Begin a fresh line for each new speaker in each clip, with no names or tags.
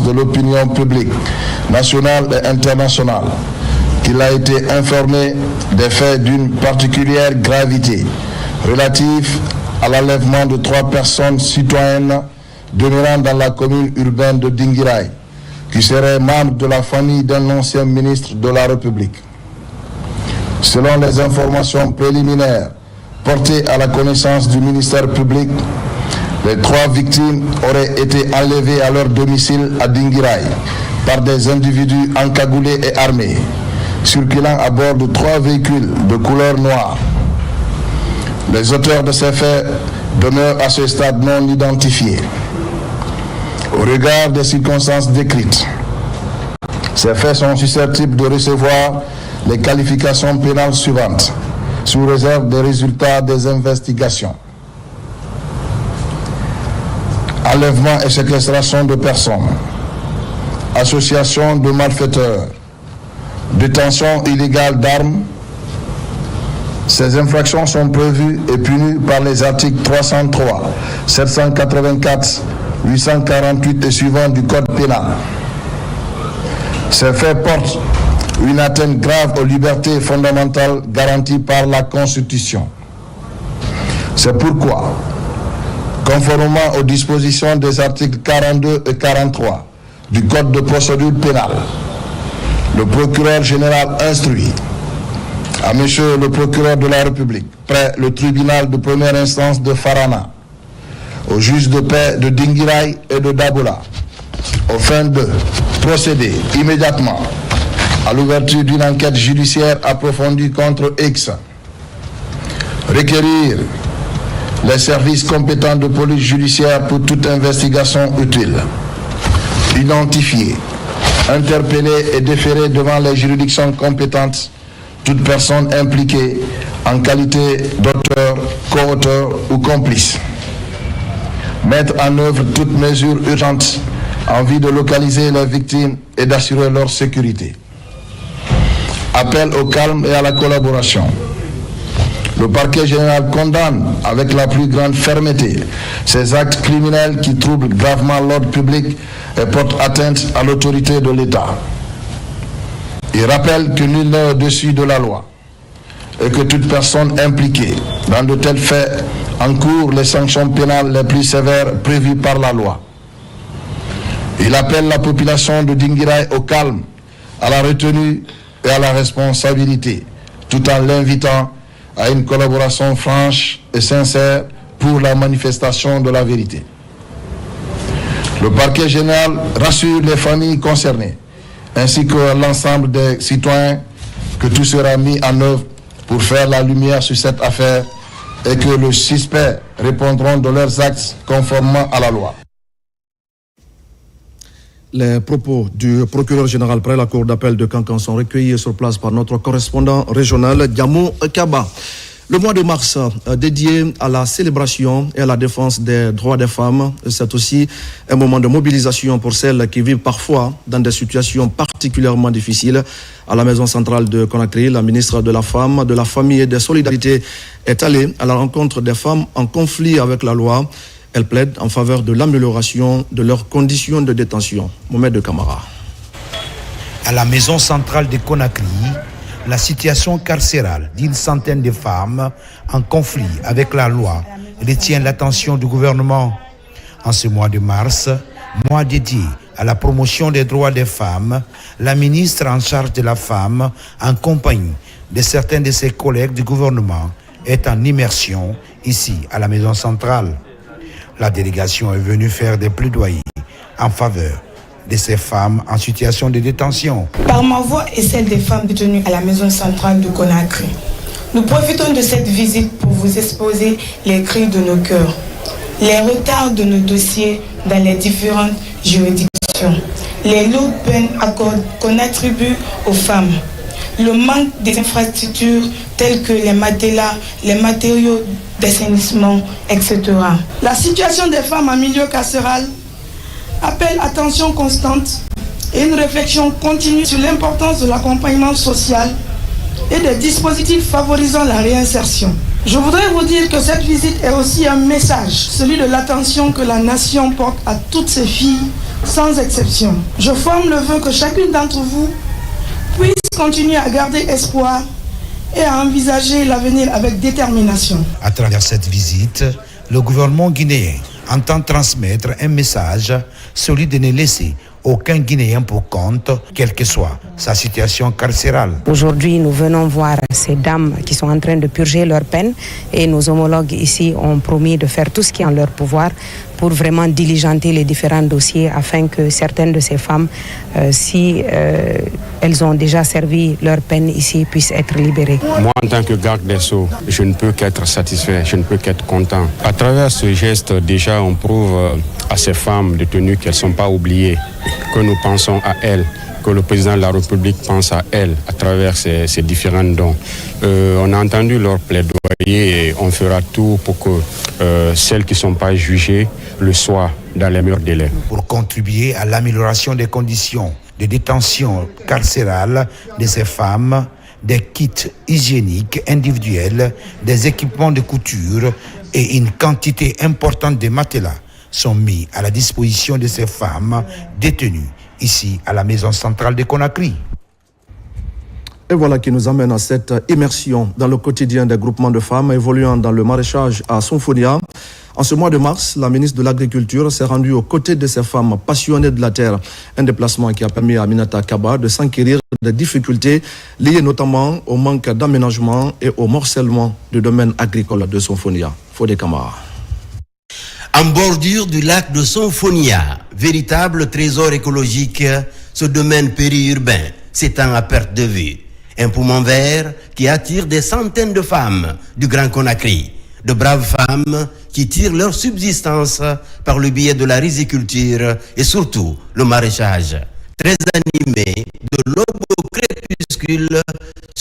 de l'opinion publique nationale et internationale qu'il a été informé des faits d'une particulière gravité relatifs à l'enlèvement de 3 personnes citoyennes demeurant dans la commune urbaine de Dinguiraye, qui seraient membres de la famille d'un ancien ministre de la République. Selon les informations préliminaires portées à la connaissance du ministère public, les 3 victimes auraient été enlevées à leur domicile à Dinguiraye par des individus encagoulés et armés, circulant à bord de 3 véhicules de couleur noire. Les auteurs de ces faits demeurent à ce stade non identifiés. Au regard des circonstances décrites, ces faits sont susceptibles de recevoir les qualifications pénales suivantes, sous réserve des résultats des investigations. Enlèvement et séquestration de personnes, association de malfaiteurs, détention illégale d'armes. Ces infractions sont prévues et punies par les articles 303, 784, 848 et suivants du Code pénal. Ces faits portent une atteinte grave aux libertés fondamentales garanties par la Constitution. C'est pourquoi, conformément aux dispositions des articles 42 et 43 du Code de procédure pénale, le procureur général instruit à Monsieur le procureur de la République, près le tribunal de première instance de Farana, au juge de paix de Dinguiraye et de Dabola, afin de procéder immédiatement à l'ouverture d'une enquête judiciaire approfondie contre X, requérir les services compétents de police judiciaire pour toute investigation utile, identifier, interpeller et déférer devant les juridictions compétentes toute personne impliquée en qualité d'auteur, co-auteur ou complice. Mettre en œuvre toutes mesures urgentes en vue de localiser les victimes et d'assurer leur sécurité. Appel au calme et à la collaboration. Le parquet général condamne avec la plus grande fermeté ces actes criminels qui troublent gravement l'ordre public et portent atteinte à l'autorité de l'État. Il rappelle que nul n'est au-dessus de la loi et que toute personne impliquée dans de tels faits encourt les sanctions pénales les plus sévères prévues par la loi. Il appelle la population de Dinguiraye au calme, à la retenue et à la responsabilité, tout en l'invitant à une collaboration franche et sincère pour la manifestation de la vérité. Le parquet général rassure les familles concernées, ainsi que l'ensemble des citoyens, que tout sera mis en œuvre pour faire la lumière sur cette affaire et que les suspects répondront de leurs actes conformément à la loi.
Les propos du procureur général près la cour d'appel de Kankan sont recueillis sur place par notre correspondant régional Diamo Kaba. Le mois de mars dédié à la célébration et à la défense des droits des femmes, c'est aussi un moment de mobilisation pour celles qui vivent parfois dans des situations particulièrement difficiles. À la maison centrale de Conakry, la ministre de la Femme, de la Famille et des Solidarités est allée à la rencontre des femmes en conflit avec la loi. Elle plaide en faveur de l'amélioration de leurs conditions de détention. Mohamed Kamara.
À la maison centrale de Conakry, la situation carcérale d'une centaine de femmes en conflit avec la loi retient l'attention du gouvernement. En ce mois de mars, mois dédié à la promotion des droits des femmes, la ministre en charge de la femme, en compagnie de certains de ses collègues du gouvernement, est en immersion ici à la maison centrale. La délégation est venue faire des plaidoyers en faveur de ces femmes en situation de détention.
Par ma voix et celle des femmes détenues à la maison centrale de Conakry, nous profitons de cette visite pour vous exposer les cris de nos cœurs, les retards de nos dossiers dans les différentes juridictions, les lourdes peines qu'on attribue aux femmes, le manque des infrastructures telles que les matelas, les matériaux d'assainissement, etc.
La situation des femmes en milieu carcéral appelle attention constante et une réflexion continue sur l'importance de l'accompagnement social et des dispositifs favorisant la réinsertion. Je voudrais vous dire que cette visite est aussi un message, celui de l'attention que la nation porte à toutes ces filles sans exception. Je forme le vœu que chacune d'entre vous puisse continuer à garder espoir et à envisager l'avenir avec détermination.
À travers cette visite, le gouvernement guinéen entend transmettre un message, celui de ne laisser aucun Guinéen pour compte, quelle que soit sa situation carcérale.
Aujourd'hui, nous venons voir ces dames qui sont en train de purger leur peine et nos homologues ici ont promis de faire tout ce qui est en leur pouvoir pour vraiment diligenter les différents dossiers afin que certaines de ces femmes, si elles ont déjà servi leur peine ici, puissent être libérées.
Moi, en tant que garde des Sceaux, je ne peux qu'être satisfait, je ne peux qu'être content. À travers ce geste, déjà, on prouve à ces femmes détenues qu'elles ne sont pas oubliées, que nous pensons à elles, que le président de la République pense à elles à travers ces différents dons. On a entendu leur plaidoyer et on fera tout pour que celles qui ne sont pas jugées le soient dans les meilleurs délais.
Pour contribuer à l'amélioration des conditions de détention carcérale de ces femmes, des kits hygiéniques individuels, des équipements de couture et une quantité importante de matelas sont mis à la disposition de ces femmes détenues ici à la maison centrale de Conakry.
Et voilà qui nous amène à cette immersion dans le quotidien des groupements de femmes évoluant dans le maraîchage à Sonfonia. En ce mois de mars, la ministre de l'Agriculture s'est rendue aux côtés de ces femmes passionnées de la terre. Un déplacement qui a permis à Aminata Kaba de s'enquérir des difficultés liées notamment au manque d'aménagement et au morcellement du domaine agricole de Sonfonia. Fodé Kamara.
En bordure du lac de Sonfonia, véritable trésor écologique, ce domaine périurbain s'étend à perte de vue. Un poumon vert qui attire des centaines de femmes du Grand Conakry, de braves femmes qui tirent leur subsistance par le biais de la riziculture et surtout le maraîchage. Très animé de l'aube au crépuscule,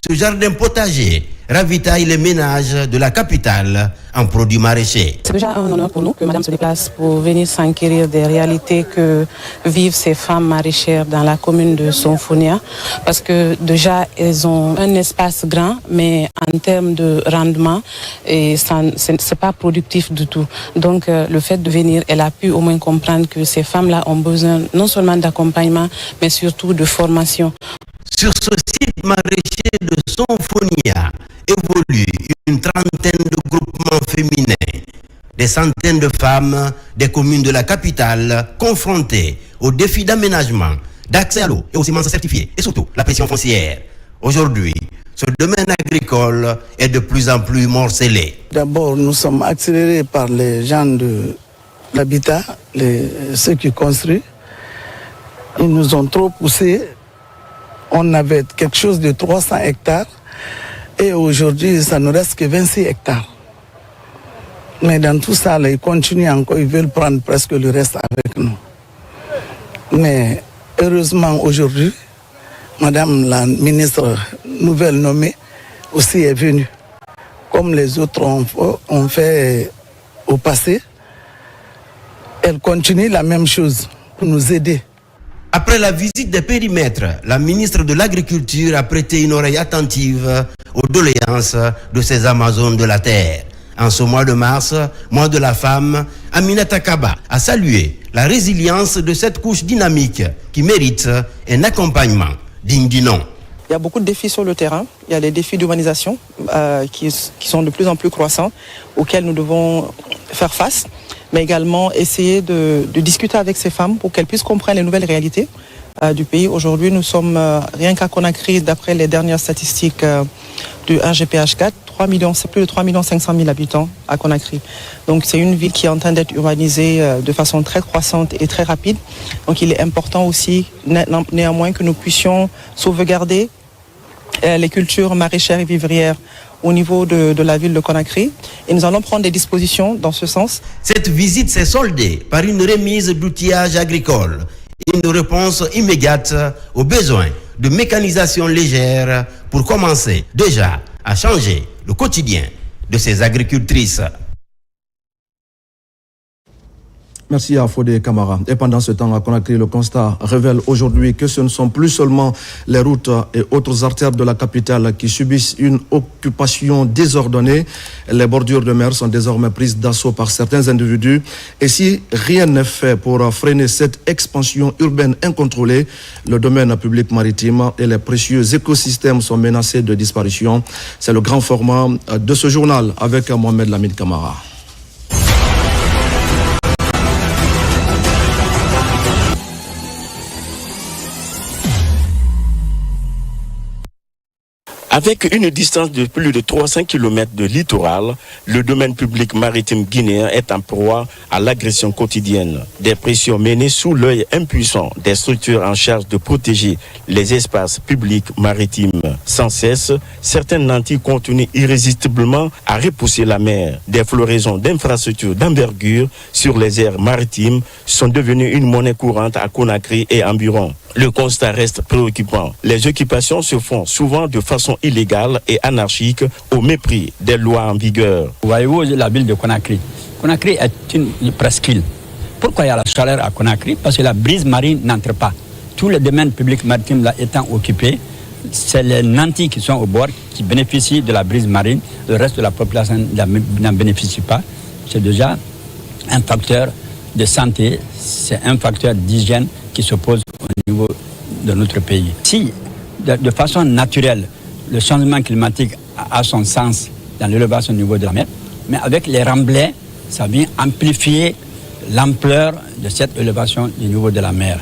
ce jardin potager ravitaille les ménages de la capitale en produits maraîchers.
C'est déjà un honneur pour nous que madame se déplace pour venir s'enquérir des réalités que vivent ces femmes maraîchères dans la commune de Sonfonia, parce que déjà elles ont un espace grand, mais en termes de rendement, c'est pas productif du tout. Donc le fait de venir, elle a pu au moins comprendre que ces femmes-là ont besoin non seulement d'accompagnement, mais surtout de formation.
Sur ce site maraîcher de Sonfonia évolue une trentaine de groupements féminins, des centaines de femmes des communes de la capitale confrontées aux défis d'aménagement, d'accès à l'eau et aux semences certifiées et surtout la pression foncière. Aujourd'hui, ce domaine agricole est de plus en plus morcelé.
D'abord, nous sommes accélérés par les gens de l'habitat, ceux qui construisent. Ils nous ont trop poussés. On avait quelque chose de 300 hectares et aujourd'hui, ça ne reste que 26 hectares. Mais dans tout ça, là, ils continuent encore, ils veulent prendre presque le reste avec nous. Mais heureusement, aujourd'hui, madame la ministre nouvelle nommée aussi est venue. Comme les autres ont fait au passé, elle continue la même chose pour nous aider.
Après la visite des périmètres, la ministre de l'Agriculture a prêté une oreille attentive aux doléances de ces Amazones de la terre. En ce mois de mars, mois de la femme, Aminata Kaba a salué la résilience de cette couche dynamique qui mérite un accompagnement digne du nom.
Il y a beaucoup de défis sur le terrain. Il y a les défis d'urbanisation qui sont de plus en plus croissants, auxquels nous devons faire face, mais également essayer de discuter avec ces femmes pour qu'elles puissent comprendre les nouvelles réalités du pays. Aujourd'hui, nous sommes, rien qu'à Conakry, d'après les dernières statistiques du RGPH4, c'est plus de 3 500 000 habitants à Conakry. Donc c'est une ville qui est en train d'être urbanisée de façon très croissante et très rapide. Donc il est important aussi, néanmoins, que nous puissions sauvegarder les cultures maraîchères et vivrières au niveau de la ville de Conakry. Et nous allons prendre des dispositions dans ce sens.
Cette visite s'est soldée par une remise d'outillage agricole et une réponse immédiate aux besoins de mécanisation légère pour commencer déjà à changer le quotidien de ces agricultrices.
Merci à Fodé Camara. Et pendant ce temps, à Conakry, le constat révèle aujourd'hui que ce ne sont plus seulement les routes et autres artères de la capitale qui subissent une occupation désordonnée. Les bordures de mer sont désormais prises d'assaut par certains individus. Et si rien n'est fait pour freiner cette expansion urbaine incontrôlée, le domaine public maritime et les précieux écosystèmes sont menacés de disparition. C'est le grand format de ce journal avec Mohamed Lamine Camara.
Avec une distance de plus de 300 km de littoral, le domaine public maritime guinéen est en proie à l'agression quotidienne. Des pressions menées sous l'œil impuissant des structures en charge de protéger les espaces publics maritimes. Sans cesse, certaines nantis continuent irrésistiblement à repousser la mer. Des floraisons d'infrastructures d'envergure sur les aires maritimes sont devenues une monnaie courante à Conakry et environ. Le constat reste préoccupant. Les occupations se font souvent de façon illégale et anarchique au mépris des lois en vigueur.
Voyez-vous la ville de Conakry. Conakry est une presqu'île. Pourquoi il y a la chaleur à Conakry? Parce que la brise marine n'entre pas. Tous les domaines publics maritimes là étant occupés, c'est les nantis qui sont au bord qui bénéficient de la brise marine. Le reste de la population n'en bénéficie pas. C'est déjà un facteur de santé, c'est un facteur d'hygiène qui se pose au niveau de notre pays. Si, de façon naturelle, le changement climatique a son sens dans l'élevation au niveau de la mer, mais avec les remblais, ça vient amplifier l'ampleur de cette élévation du niveau de la mer.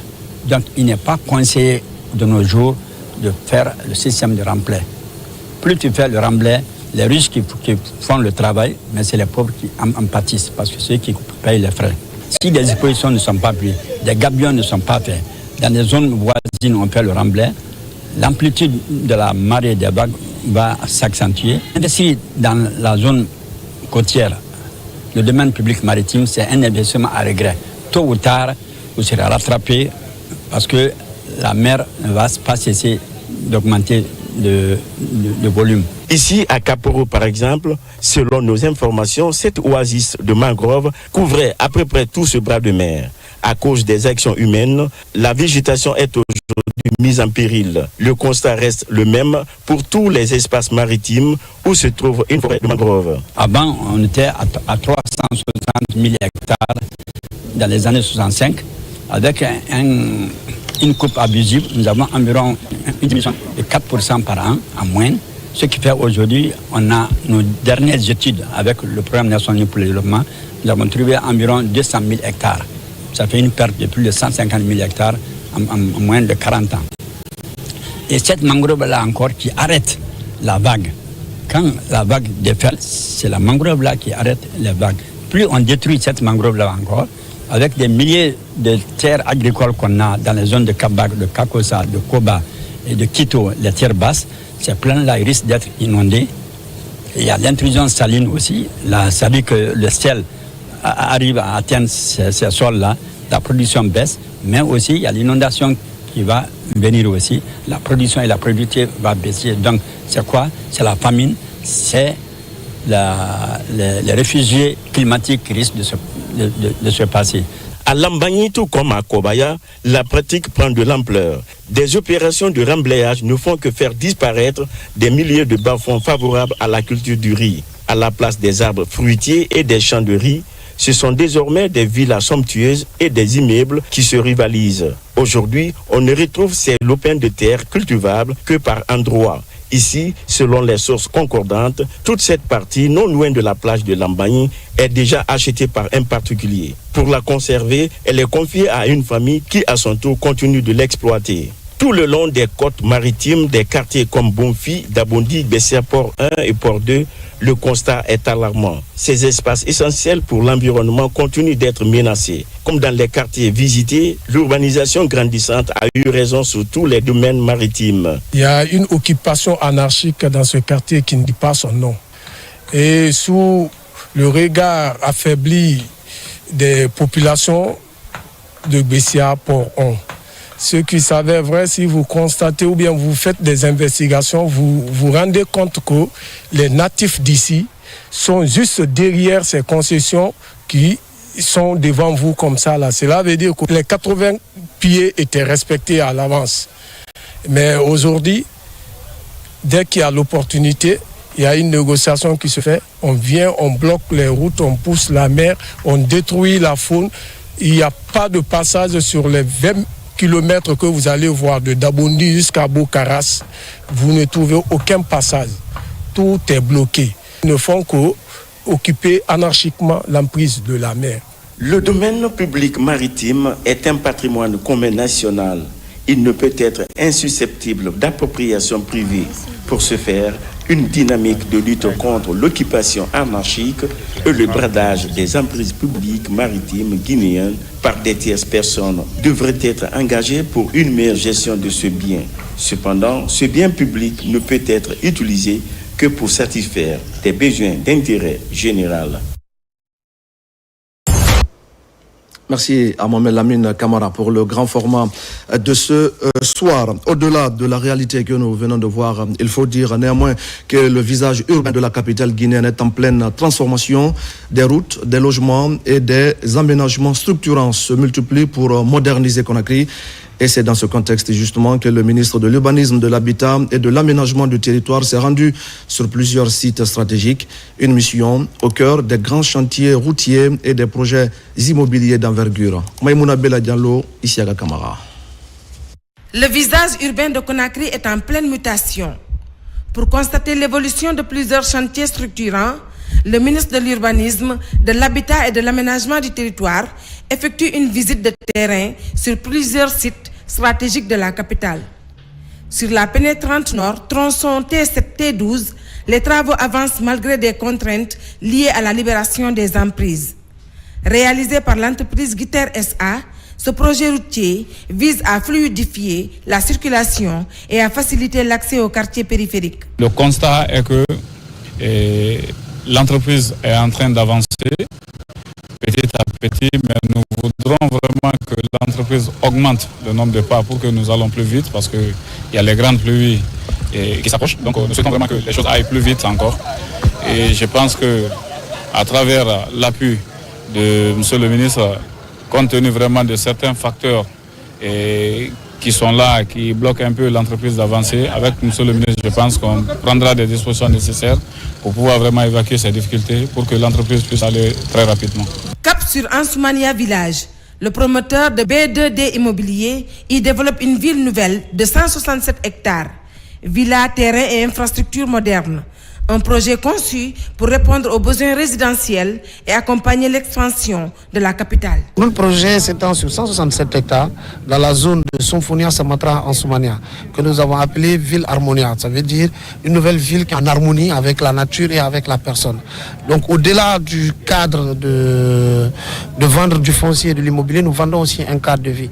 Donc, il n'est pas conseillé de nos jours de faire le système de remblai. Plus tu fais le remblai, les riches qui font le travail, mais c'est les pauvres qui en pâtissent, parce que ceux qui payent les frais. Si des dispositions ne sont pas prises, des gabions ne sont pas faits, dans les zones voisines on fait le remblai, l'amplitude de la marée des vagues va s'accentuer. Investir dans la zone côtière, le domaine public maritime, c'est un investissement à regret. Tôt ou tard, vous serez rattrapé parce que la mer ne va pas cesser d'augmenter de volume.
Ici, à Kaporo, par exemple, selon nos informations, cette oasis de mangrove couvrait à peu près tout ce bras de mer. À cause des actions humaines, la végétation est aujourd'hui mise en péril. Le constat reste le même pour tous les espaces maritimes où se trouve une forêt de mangrove.
Avant, on était à 360 000 hectares dans les années 65. Avec une coupe abusive, nous avons environ une diminution de 4% par an en moyenne. Ce qui fait aujourd'hui, on a nos dernières études avec le programme national pour le développement, nous avons trouvé environ 200 000 hectares. Ça fait une perte de plus de 150 000 hectares en moyenne de 40 ans. Et cette mangrove-là encore qui arrête la vague. Quand la vague déferle, c'est la mangrove-là qui arrête les vagues. Plus on détruit cette mangrove-là encore, avec des milliers de terres agricoles qu'on a dans les zones de Kabak, de Kakosa, de Koba et de Quito, les terres basses, ces plaines-là risquent d'être inondées. Et il y a l'intrusion saline aussi. Là, ça dit que le ciel arrive à atteindre ces sols-là, la production baisse, mais aussi il y a l'inondation qui va venir aussi. La production et la productivité va baisser. Donc c'est quoi? C'est la famine, c'est les réfugiés climatiques qui risquent de se passer.
À Lambagne, tout comme à Kobaya, la pratique prend de l'ampleur. Des opérations de remblayage ne font que faire disparaître des milliers de bas-fonds favorables à la culture du riz. À la place des arbres fruitiers et des champs de riz, ce sont désormais des villas somptueuses et des immeubles qui se rivalisent. Aujourd'hui, on ne retrouve ces lopins de terre cultivables que par endroits. Ici, selon les sources concordantes, toute cette partie, non loin de la plage de Lambagne, est déjà achetée par un particulier. Pour la conserver, elle est confiée à une famille qui, à son tour, continue de l'exploiter. Tout le long des côtes maritimes, des quartiers comme Bonfi, Dabondi, Bessia Port 1 et Port 2, le constat est alarmant. Ces espaces essentiels pour l'environnement continuent d'être menacés. Comme dans les quartiers visités, l'urbanisation grandissante a eu raison sur tous les domaines maritimes.
Il y a une occupation anarchique dans ce quartier qui ne dit pas son nom. Et sous le regard affaibli des populations de Bessia Port 1, ce qui s'avère vrai, si vous constatez ou bien vous faites des investigations, vous vous rendez compte que les natifs d'ici sont juste derrière ces concessions qui sont devant vous comme ça, là. Cela veut dire que les 80 pieds étaient respectés à l'avance. Mais aujourd'hui, dès qu'il y a l'opportunité, il y a une négociation qui se fait. On vient, on bloque les routes, on pousse la mer, on détruit la faune. Il n'y a pas de passage sur les 20 kilomètres que vous allez voir de Dabondi jusqu'à Bokaras. Vous ne trouvez aucun passage. Tout est bloqué. Ils ne font qu'occuper anarchiquement l'emprise de la mer.
Le domaine public maritime est un patrimoine commun national. Il ne peut être insusceptible d'appropriation privée. Pour ce faire, une dynamique de lutte contre l'occupation anarchique et le bradage des emprises publiques maritimes guinéennes par des tierces personnes devrait être engagée pour une meilleure gestion de ce bien. Cependant, ce bien public ne peut être utilisé que pour satisfaire des besoins d'intérêt général.
Merci à Mohamed Lamine Camara pour le grand format de ce soir. Au-delà de la réalité que nous venons de voir, il faut dire néanmoins que le visage urbain de la capitale guinéenne est en pleine transformation. Des routes, des logements et des aménagements structurants se multiplient pour moderniser Conakry. Et c'est dans ce contexte justement que le ministre de l'Urbanisme, de l'Habitat et de l'Aménagement du territoire s'est rendu sur plusieurs sites stratégiques. Une mission au cœur des grands chantiers routiers et des projets immobiliers d'envergure. Maïmouna Bella Diallo, Isiaga Kamara.
Le visage urbain de Conakry est en pleine mutation. Pour constater l'évolution de plusieurs chantiers structurants, le ministre de l'Urbanisme, de l'Habitat et de l'Aménagement du territoire effectue une visite de terrain sur plusieurs sites stratégiques de la capitale. Sur la pénétrante nord, tronçon T7-T12, les travaux avancent malgré des contraintes liées à la libération des emprises. Réalisé par l'entreprise Guiter SA, ce projet routier vise à fluidifier la circulation et à faciliter l'accès aux quartiers périphériques.
Le constat est que l'entreprise est en train d'avancer petit à petit, mais nous voudrons vraiment que l'entreprise augmente le nombre de pas pour que nous allons plus vite parce qu'il y a les grandes pluies qui s'approchent. Donc nous souhaitons vraiment que les choses aillent plus vite encore. Et je pense qu'à travers l'appui de M. le ministre, compte tenu vraiment de certains facteurs qui sont là, qui bloquent un peu l'entreprise d'avancer, avec M. le ministre, je pense qu'on prendra des dispositions nécessaires pour pouvoir vraiment évacuer ces difficultés pour que l'entreprise puisse aller très rapidement.
Cap sur Ansoumania Village, le promoteur de B2D Immobilier y développe une ville nouvelle de 167 hectares, villas, terrains et infrastructures modernes. Un projet conçu pour répondre aux besoins résidentiels et accompagner l'expansion de la capitale.
Notre projet s'étend sur 167 hectares dans la zone de Sonfonia Samatra en Soumania, que nous avons appelée ville harmonia. Ça veut dire une nouvelle ville qui est en harmonie avec la nature et avec la personne. Donc au-delà du cadre de vendre du foncier et de l'immobilier, nous vendons aussi un cadre de vie.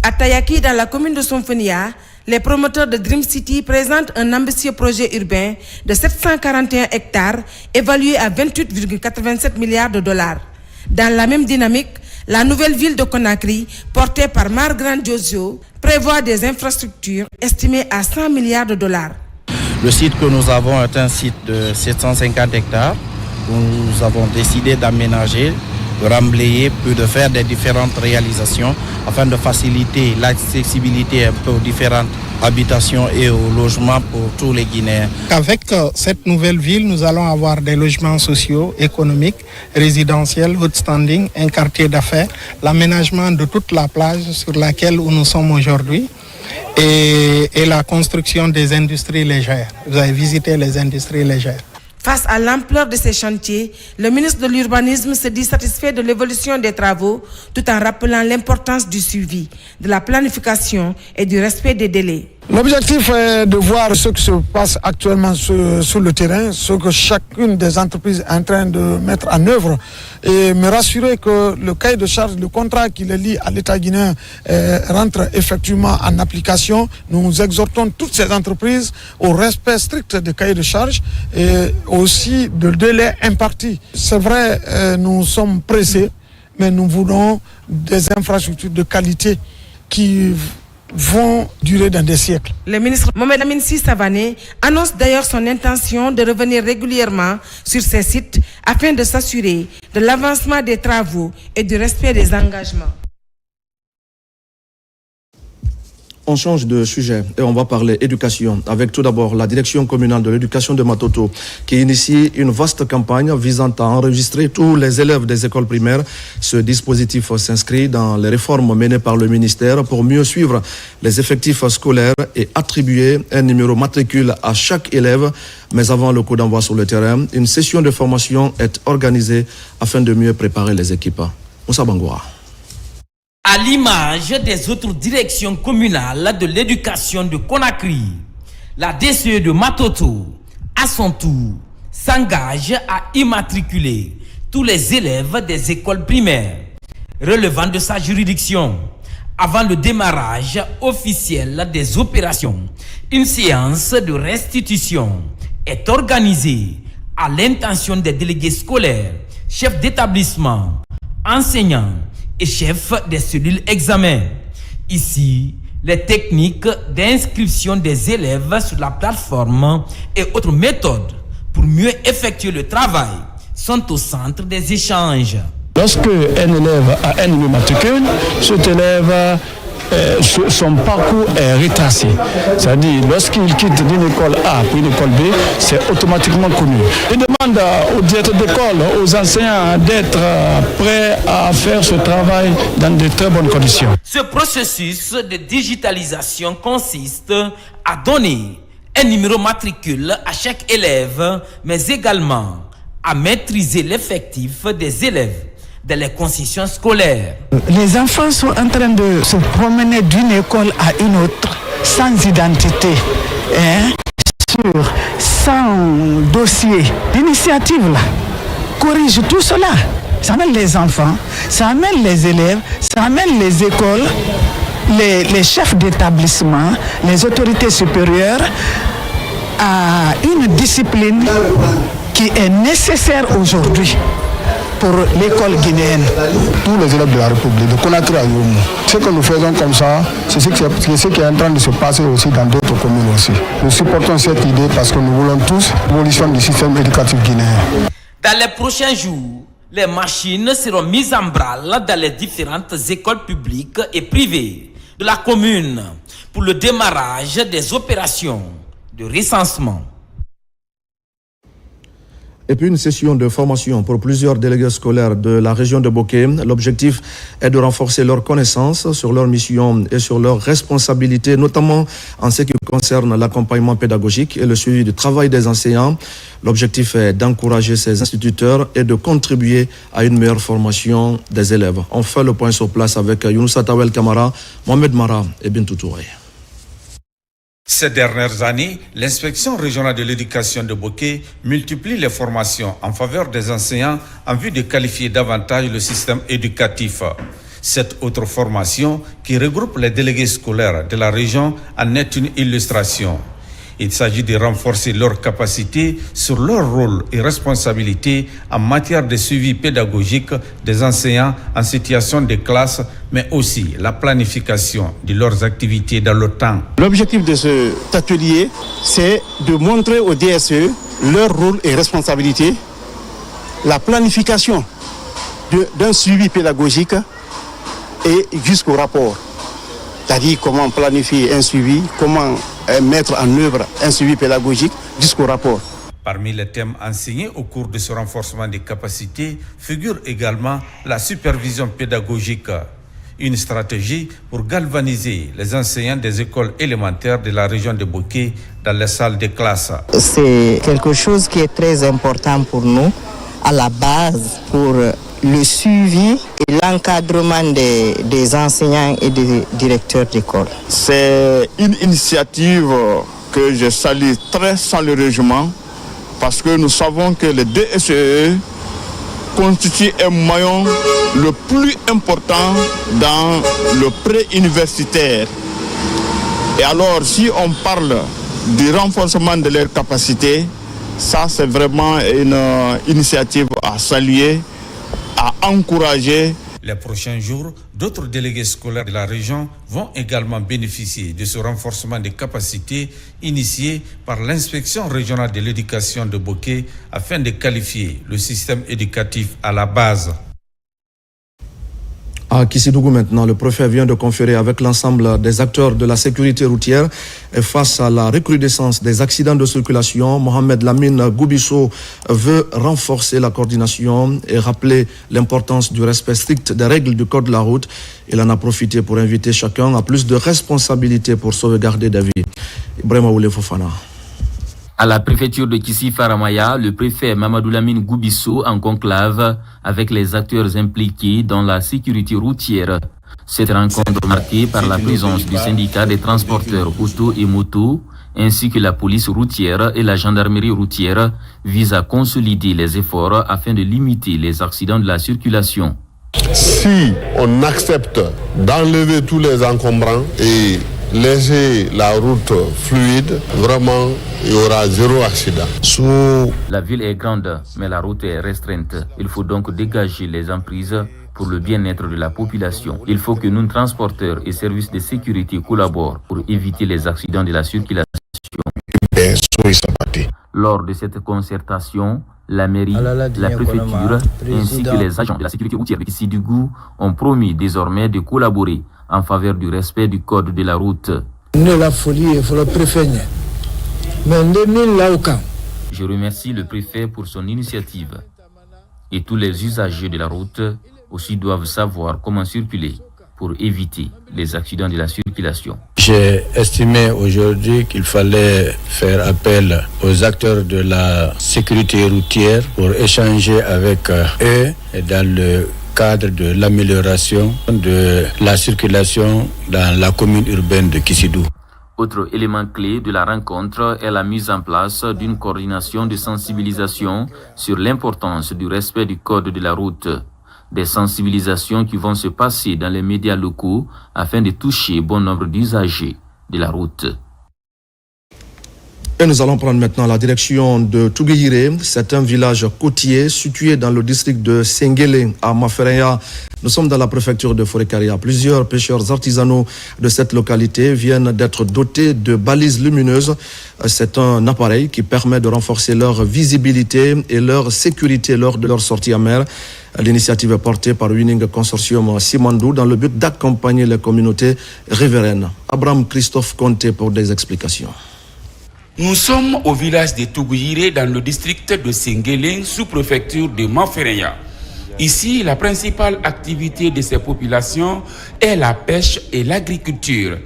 À Tayaki, dans la commune de Sonfonia, les promoteurs de Dream City présentent un ambitieux projet urbain de 741 hectares évalué à 28,87 milliards de dollars. Dans la même dynamique, la nouvelle ville de Conakry, portée par Margrand Diosio, prévoit des infrastructures estimées à 100 milliards de dollars.
Le site que nous avons est un site de 750 hectares où nous avons décidé d'aménager, de remblayer, puis de faire des différentes réalisations afin de faciliter l'accessibilité un peu aux différentes habitations et aux logements pour tous les Guinéens.
Avec cette nouvelle ville, nous allons avoir des logements sociaux, économiques, résidentiels, haut standing, un quartier d'affaires, l'aménagement de toute la plage sur laquelle nous sommes aujourd'hui et la construction des industries légères. Vous avez visité les industries légères.
Face à l'ampleur de ces chantiers, le ministre de l'Urbanisme se dit satisfait de l'évolution des travaux tout en rappelant l'importance du suivi, de la planification et du respect des délais.
L'objectif est de voir ce qui se passe actuellement sur le terrain, ce que chacune des entreprises est en train de mettre en œuvre et me rassurer que le cahier de charge, le contrat qui les lie à l'État guinéen rentre effectivement en application. Nous exhortons toutes ces entreprises au respect strict des cahiers de charge et aussi de délais impartis. C'est vrai, nous sommes pressés, mais nous voulons des infrastructures de qualité qui vont durer dans des siècles.
Le ministre Mohamed Amin Sy Savané annonce d'ailleurs son intention de revenir régulièrement sur ces sites afin de s'assurer de l'avancement des travaux et du respect des engagements.
On change de sujet et on va parler éducation avec tout d'abord la direction communale de l'éducation de Matoto qui initie une vaste campagne visant à enregistrer tous les élèves des écoles primaires. Ce dispositif s'inscrit dans les réformes menées par le ministère pour mieux suivre les effectifs scolaires et attribuer un numéro matricule à chaque élève. Mais avant le coup d'envoi sur le terrain, une session de formation est organisée afin de mieux préparer les équipes. Moussa Bangoura.
À l'image des autres directions communales de l'éducation de Conakry, la DCE de Matoto, à son tour, s'engage à immatriculer tous les élèves des écoles primaires relevant de sa juridiction avant le démarrage officiel des opérations. Une séance de restitution est organisée à l'intention des délégués scolaires, chefs d'établissement, enseignants et chef des cellules examen. Ici, les techniques d'inscription des élèves sur la plateforme et autres méthodes pour mieux effectuer le travail sont au centre des échanges.
Lorsque un élève a un numéro matricule, cet élève, son parcours est retracé. C'est-à-dire, lorsqu'il quitte d'une école A pour une école B, c'est automatiquement connu. Il demande aux directeurs d'école, aux enseignants d'être prêts à faire ce travail dans de très bonnes conditions.
Ce processus de digitalisation consiste à donner un numéro matricule à chaque élève, mais également à maîtriser l'effectif des élèves dans les concessions scolaires.
Les enfants sont en train de se promener d'une école à une autre sans identité, sans dossier. L'initiative là corrige tout cela. Ça amène les enfants, ça amène les élèves, ça amène les écoles, les chefs d'établissement, les autorités supérieures à une discipline qui est nécessaire aujourd'hui pour l'école guinéenne.
Tous les élèves de la République, de Conakry à Youmou. Ce que nous faisons comme ça, c'est ce qui est en train de se passer aussi dans d'autres communes aussi. Nous supportons cette idée parce que nous voulons tous l'évolution du système éducatif guinéen.
Dans les prochains jours, les machines seront mises en branle dans les différentes écoles publiques et privées de la commune pour le démarrage des opérations de recensement.
Et puis une session de formation pour plusieurs délégués scolaires de la région de Bokeh. L'objectif est de renforcer leurs connaissances sur leur mission et sur leurs responsabilités, notamment en ce qui concerne l'accompagnement pédagogique et le suivi du travail des enseignants. L'objectif est d'encourager ces instituteurs et de contribuer à une meilleure formation des élèves. On fait le point sur place avec Younoussa Tawel Kamara, Mohamed Mara et Bintou Touré.
Ces dernières années, l'inspection régionale de l'éducation de Bokeh multiplie les formations en faveur des enseignants en vue de qualifier davantage le système éducatif. Cette autre formation, qui regroupe les délégués scolaires de la région, en est une illustration. Il s'agit de renforcer leurs capacités sur leur rôle et responsabilités en matière de suivi pédagogique des enseignants en situation de classe, mais aussi la planification de leurs activités dans le temps.
L'objectif de cet atelier, c'est de montrer aux DSE leur rôle et responsabilités, la planification d'un suivi pédagogique et jusqu'au rapport. C'est-à-dire comment planifier un suivi, comment mettre en œuvre un suivi pédagogique jusqu'au rapport.
Parmi les thèmes enseignés au cours de ce renforcement des capacités figure également la supervision pédagogique, une stratégie pour galvaniser les enseignants des écoles élémentaires de la région de Bokeh dans les salles de classe.
C'est quelque chose qui est très important pour nous, à la base, pour le suivi et l'encadrement des enseignants et des directeurs d'école.
C'est une initiative que je salue très chaleureusement parce que nous savons que le DSE constitue un maillon le plus important dans le pré-universitaire. Et alors, si on parle du renforcement de leurs capacités, ça c'est vraiment une initiative à saluer, à encourager.
Les prochains jours, d'autres délégués scolaires de la région vont également bénéficier de ce renforcement des capacités initié par l'inspection régionale de l'éducation de Boké afin de qualifier le système éducatif à la base.
À Kissidougou maintenant, le préfet vient de conférer avec l'ensemble des acteurs de la sécurité routière et face à la recrudescence des accidents de circulation. Mohamed Lamine Goubisso veut renforcer la coordination et rappeler l'importance du respect strict des règles du code de la route. Il en a profité pour inviter chacun à plus de responsabilités pour sauvegarder des vies. Ibrahima Oule Fofana.
À la préfecture de Kissi-Faramaya, le préfet Mamadou Lamine Goubisso en conclave avec les acteurs impliqués dans la sécurité routière. Cette rencontre marquée par la présence du syndicat des transporteurs auto et moto, ainsi que la police routière et la gendarmerie routière, vise à consolider les efforts afin de limiter les accidents de la circulation.
Si on accepte d'enlever tous les encombrants et laisser la route fluide, vraiment, il y aura zéro accident.
La ville est grande, mais la route est restreinte. Il faut donc dégager les emprises pour le bien-être de la population. Il faut que nous, transporteurs et services de sécurité, collaborent pour éviter les accidents de la circulation. Lors de cette concertation, la mairie, la préfecture ainsi que les agents de la sécurité routière de Kissidougou ont promis désormais de collaborer en faveur du respect du code de la route. Je remercie le préfet pour son initiative. Et tous les usagers de la route aussi doivent savoir comment circuler pour éviter les accidents de la circulation.
J'ai estimé aujourd'hui qu'il fallait faire appel aux acteurs de la sécurité routière pour échanger avec eux dans le cadre de l'amélioration de la circulation dans la commune urbaine de Kissidougou.
Autre élément clé de la rencontre est la mise en place d'une coordination de sensibilisation sur l'importance du respect du code de la route. Des sensibilisations qui vont se passer dans les médias locaux afin de toucher bon nombre d'usagers de la route.
Et nous allons prendre maintenant la direction de Touguire. C'est un village côtier situé dans le district de Senguele à Mafereya. Nous sommes dans la préfecture de Forêt-Karia. Plusieurs pêcheurs artisanaux de cette localité viennent d'être dotés de balises lumineuses. C'est un appareil qui permet de renforcer leur visibilité et leur sécurité lors de leur sortie à mer. L'initiative est portée par Winning Consortium Simandou dans le but d'accompagner les communautés riveraines. Abraham Christophe Conté pour des explications.
Nous sommes au village de Touguire dans le district de Senguele, sous-préfecture de Mafereya. Ici, la principale activité de ces populations est la pêche et l'agriculture.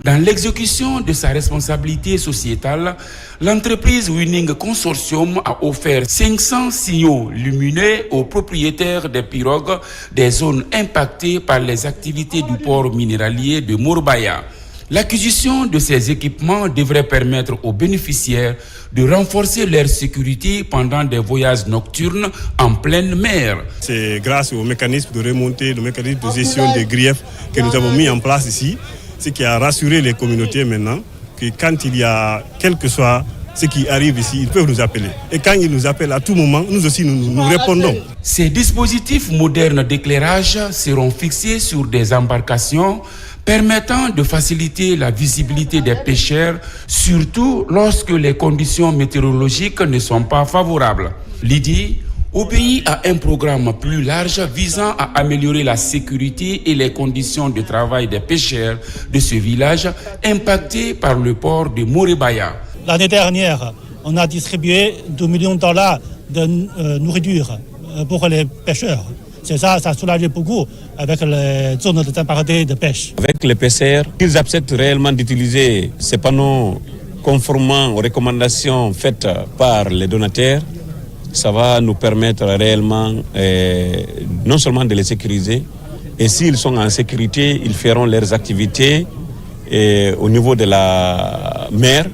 Dans l'exécution de sa responsabilité sociétale, l'entreprise Winning Consortium a offert 500 signaux lumineux aux propriétaires des pirogues des zones impactées par les activités du port minéralier de Morbaya. L'acquisition de ces équipements devrait permettre aux bénéficiaires de renforcer leur sécurité pendant des voyages nocturnes en pleine mer.
C'est grâce au mécanisme de remontée, le mécanisme de gestion des griefs que nous avons mis en place ici, ce qui a rassuré les communautés maintenant, que quand il y a quel que soit ce qui arrive ici, ils peuvent nous appeler. Et quand ils nous appellent à tout moment, nous aussi nous répondons.
Ces dispositifs modernes d'éclairage seront fixés sur des embarcations permettant de faciliter la visibilité des pêcheurs, surtout lorsque les conditions météorologiques ne sont pas favorables. L'idée obéit à un programme plus large visant à améliorer la sécurité et les conditions de travail des pêcheurs de ce village impacté par le port de Morebaya.
L'année dernière, on a distribué $2 millions de nourriture pour les pêcheurs. C'est ça soulage beaucoup avec les zones de température de pêche.
Avec les pêcheurs, ils acceptent réellement d'utiliser ces panneaux conformément aux recommandations faites par les donateurs. Ça va nous permettre réellement non seulement de les sécuriser, et s'ils sont en sécurité, ils feront leurs activités au niveau de la mer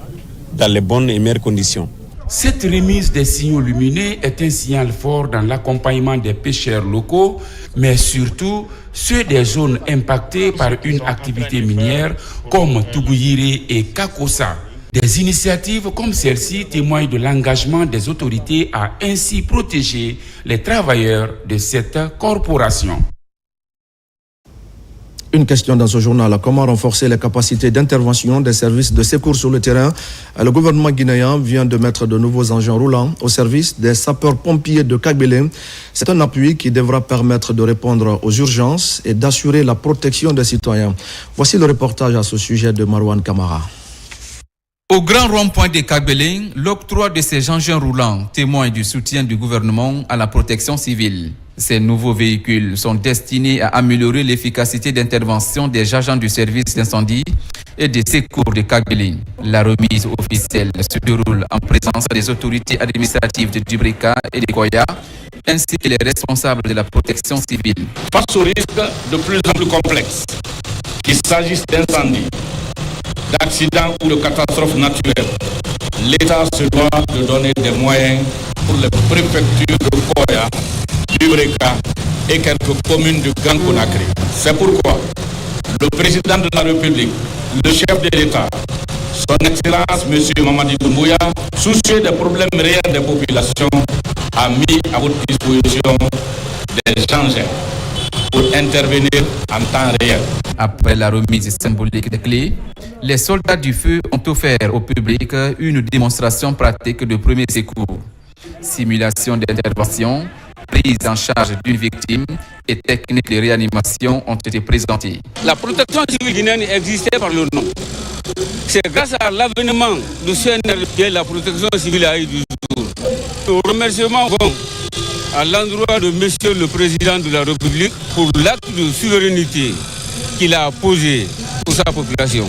dans les bonnes et meilleures conditions.
Cette remise des signaux lumineux est un signal fort dans l'accompagnement des pêcheurs locaux, mais surtout ceux des zones impactées par une activité minière comme Touguire et Kakosa. Des initiatives comme celle-ci témoignent de l'engagement des autorités à ainsi protéger les travailleurs de cette corporation.
Une question dans ce journal, comment renforcer les capacités d'intervention des services de secours sur le terrain? Le gouvernement guinéen vient de mettre de nouveaux engins roulants au service des sapeurs-pompiers de Kagbélé. C'est un appui qui devra permettre de répondre aux urgences et d'assurer la protection des citoyens. Voici le reportage à ce sujet de Marwan Kamara.
Au grand rond-point de Kagbélé, l'octroi de ces engins roulants témoigne du soutien du gouvernement à la protection civile. Ces nouveaux véhicules sont destinés à améliorer l'efficacité d'intervention des agents du service d'incendie et des secours de Kagbélé. La remise officielle se déroule en présence des autorités administratives de Djibrika et de Koya, ainsi que les responsables de la protection civile.
Face aux risques de plus en plus complexes, qu'il s'agisse d'incendies, d'accidents ou de catastrophes naturelles, l'État se doit de donner des moyens pour les préfectures de Koya, Djibrika et quelques communes du Grand Conakry. C'est pourquoi le président de la République, le chef de l'État, son Excellence M. Mamadi Doumbouya, soucieux des problèmes réels des populations, a mis à votre disposition des engins pour intervenir en temps réel.
Après la remise symbolique des clés, les soldats du feu ont offert au public une démonstration pratique de premier secours. Simulation d'intervention, prise en charge d'une victime et techniques de réanimation ont été présentées.
La protection civile guinéenne existait par le nom. C'est grâce à l'avènement du CNR que la protection civile a eu du jour. Nos remerciements vont à l'endroit de Monsieur le Président de la République pour l'acte de souveraineté qu'il a posé pour sa population.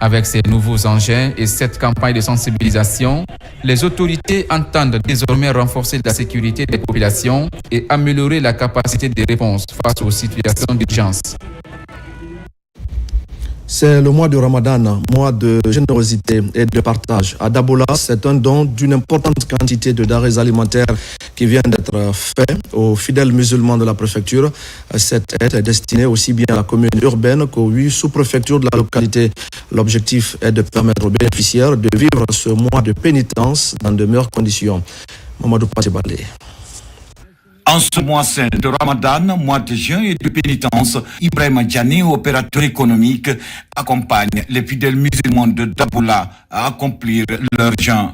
Avec ces nouveaux engins et cette campagne de sensibilisation, les autorités entendent désormais renforcer la sécurité des populations et améliorer la capacité de réponse face aux situations d'urgence.
C'est le mois du Ramadan, mois de générosité et de partage. À Dabola, c'est un don d'une importante quantité de denrées alimentaires qui vient d'être fait aux fidèles musulmans de la préfecture. Cette aide est destinée aussi bien à la commune urbaine qu'aux 8 sous-préfectures de la localité. L'objectif est de permettre aux bénéficiaires de vivre ce mois de pénitence dans de meilleures conditions. Mamadou Patibale.
En ce mois saint de Ramadan, mois de jeûne et de pénitence, Ibrahima Diané, opérateur économique, accompagne les fidèles musulmans de Dabola à accomplir leur jeûne.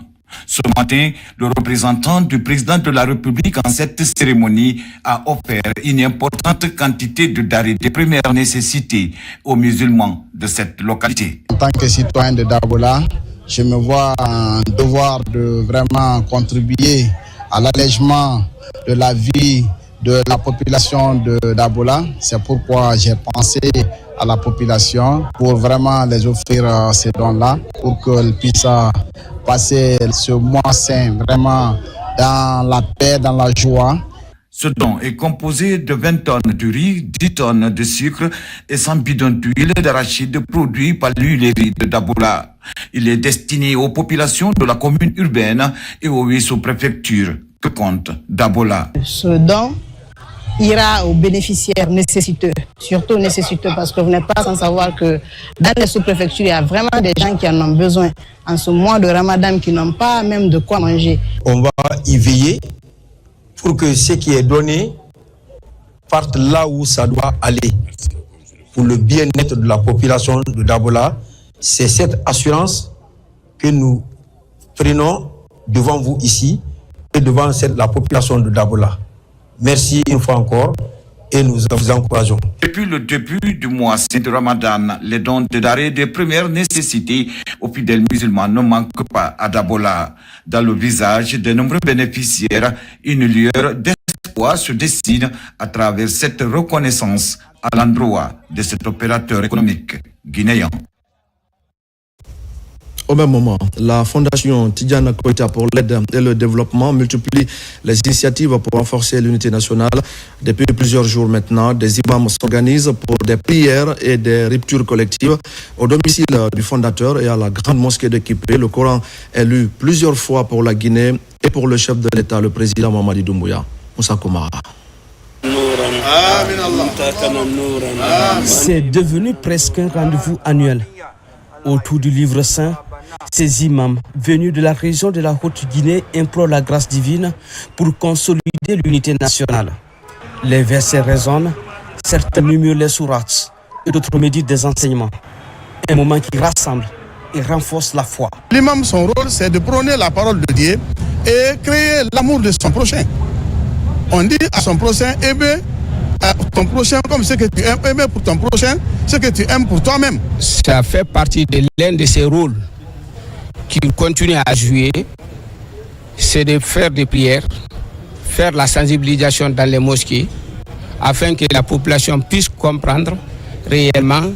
Ce matin, le représentant du président de la République en cette cérémonie a offert une importante quantité de denrées de première nécessité aux musulmans de cette localité.
En tant que citoyen de Dabola, je me vois un devoir de vraiment contribuer à l'allègement de la vie de la population de Dabola. C'est pourquoi j'ai pensé à la population pour vraiment les offrir ces dons-là, pour qu'elles puissent passer ce mois saint vraiment dans la paix, dans la joie.
Ce don est composé de 20 tonnes de riz, 10 tonnes de sucre et 100 bidons d'huile d'arachide produits par l'huilerie de Dabola. Il est destiné aux populations de la commune urbaine et aux 8 sous-préfectures que compte Dabola.
Ce don ira aux bénéficiaires nécessiteux, surtout nécessiteux parce que vous n'êtes pas sans savoir que dans les sous-préfectures, il y a vraiment des gens qui en ont besoin en ce mois de Ramadan, qui n'ont pas même de quoi manger.
On va y veiller pour que ce qui est donné parte là où ça doit aller. Pour le bien-être de la population de Dabola, c'est cette assurance que nous prenons devant vous ici et devant la population de Dabola. Merci une fois encore et nous vous encourageons.
Depuis le début du mois saint de Ramadan, les dons de denrées de première nécessité aux fidèles musulmans ne manquent pas à Dabola. Dans le visage de nombreux bénéficiaires, une lueur d'espoir se dessine à travers cette reconnaissance à l'endroit de cet opérateur économique guinéen.
Au même moment, la Fondation Tidjane Koïta pour l'aide et le développement multiplie les initiatives pour renforcer l'unité nationale. Depuis plusieurs jours maintenant, des imams s'organisent pour des prières et des ruptures collectives au domicile du fondateur et à la grande mosquée de Kipé. Le Coran est lu plusieurs fois pour la Guinée et pour le chef de l'État, le président Mamadi Doumbouya. Moussa Koumara.
C'est devenu presque un rendez-vous annuel. Autour du livre saint, ces imams venus de la région de la Haute-Guinée implorent la grâce divine pour consolider l'unité nationale. Les versets résonnent, certains murmurent les sourates, et d'autres méditent des enseignements. Un moment qui rassemble et renforce la foi.
L'imam, son rôle, c'est de prôner la parole de Dieu et créer l'amour de son prochain. On dit à son prochain, aimer ton prochain comme ce que tu aimes, aimer pour ton prochain, ce que tu aimes pour toi-même.
Ça fait partie de l'un de ses rôles qu'il continue à jouer, c'est de faire des prières, faire la sensibilisation dans les mosquées, afin que la population puisse comprendre réellement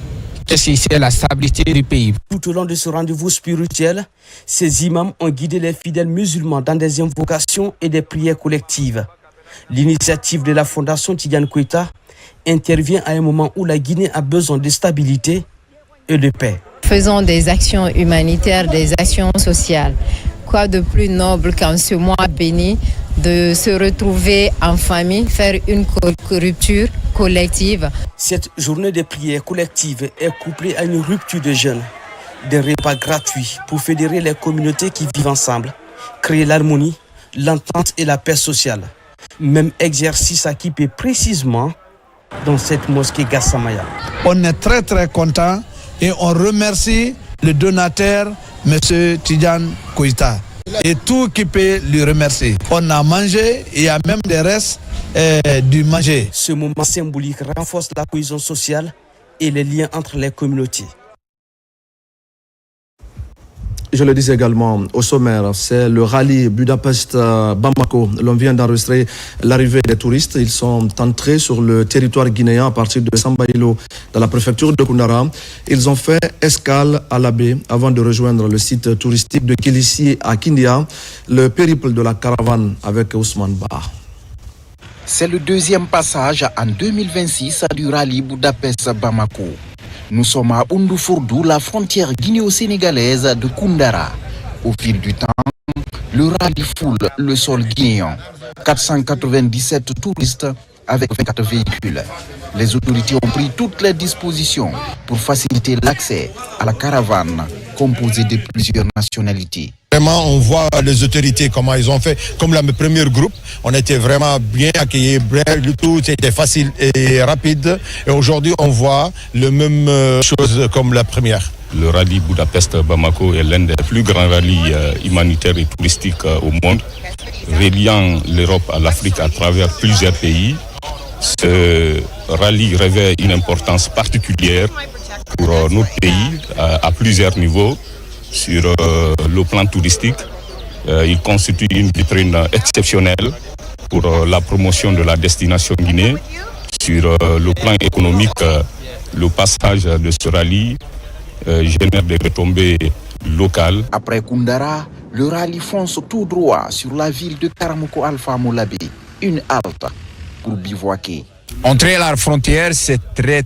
qu'est-ce que c'est la stabilité du pays.
Tout au long de ce rendez-vous spirituel, ces imams ont guidé les fidèles musulmans dans des invocations et des prières collectives. L'initiative de la Fondation Tidiane Koïta intervient à un moment où la Guinée a besoin de stabilité et de paix.
Faisons des actions humanitaires, des actions sociales. Quoi de plus noble qu'en ce mois béni de se retrouver en famille, faire une rupture collective.
Cette journée de prière collective est couplée à une rupture de jeûne, des repas gratuits pour fédérer les communautés qui vivent ensemble, créer l'harmonie, l'entente et la paix sociale. Même exercice acquis précisément dans cette mosquée Gassamaya.
On est très très content et on remercie le donateur, M. Tidiane Koïta, et tout qui peut lui remercier. On a mangé, il y a même des restes du manger.
Ce moment symbolique renforce la cohésion sociale et les liens entre les communautés.
Je le disais également au sommaire, c'est le rallye Budapest-Bamako. L'on vient d'enregistrer l'arrivée des touristes. Ils sont entrés sur le territoire guinéen à partir de Sambaïlo, dans la préfecture de Koundara. Ils ont fait escale à Labé avant de rejoindre le site touristique de Kilissi à Kindia, le périple de la caravane avec Ousmane Ba.
C'est le deuxième passage en 2026 du rallye Budapest-Bamako. Nous sommes à Oundoufourdou, la frontière guinéo-sénégalaise de Koundara. Au fil du temps, le rallye foule le sol guinéen. 497 touristes avec 24 véhicules. Les autorités ont pris toutes les dispositions pour faciliter l'accès à la caravane composée de plusieurs nationalités.
Vraiment, on voit les autorités, comment ils ont fait. Comme le premier groupe, on était vraiment bien accueillis, le tout c'était facile et rapide. Et aujourd'hui, on voit la même chose comme la première.
Le rallye Budapest-Bamako est l'un des plus grands rallyes humanitaires et touristiques au monde, reliant l'Europe à l'Afrique à travers plusieurs pays. Ce rallye revêt une importance particulière pour notre pays à plusieurs niveaux. Sur le plan touristique, il constitue une vitrine exceptionnelle pour la promotion de la destination Guinée. Sur le plan économique, le passage de ce rallye génère des retombées locales.
Après Koundara, le rallye fonce tout droit sur la ville de Karamoko Alpha Moulabé, une halte pour bivouaquer.
Entrer à la frontière, c'est très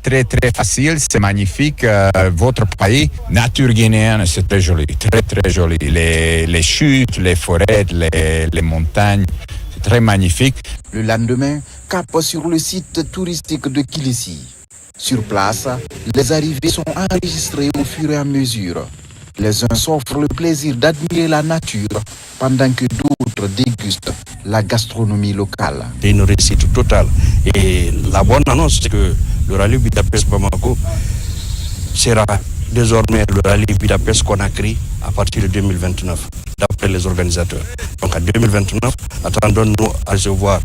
facile, c'est magnifique. Votre pays, nature guinéenne, c'est très joli, très joli. Les chutes, les forêts, les montagnes, c'est très magnifique.
Le lendemain, cap sur le site touristique de Kilissi. Sur place, les arrivées sont enregistrées au fur et à mesure. Les uns s'offrent le plaisir d'admirer la nature pendant que d'autres dégustent la gastronomie locale.
C'est une réussite totale. Et la bonne annonce, c'est que le rallye Budapest-Bamako sera désormais le rallye Budapest-Conakry à partir de 2029, d'après les organisateurs. Donc en 2029, attendons-nous à recevoir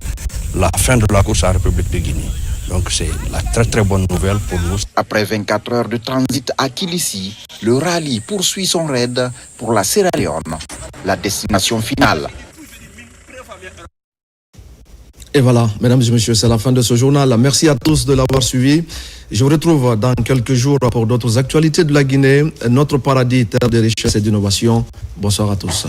la fin de la course à la République de Guinée. Donc c'est la très bonne nouvelle pour nous.
Après 24 heures de transit à Kilissi, le rallye poursuit son raid pour la Sierra Leone, la destination finale.
Et voilà, mesdames et messieurs, c'est la fin de ce journal. Merci à tous de l'avoir suivi. Je vous retrouve dans quelques jours pour d'autres actualités de la Guinée, notre paradis, terre de richesse et d'innovation. Bonsoir à tous.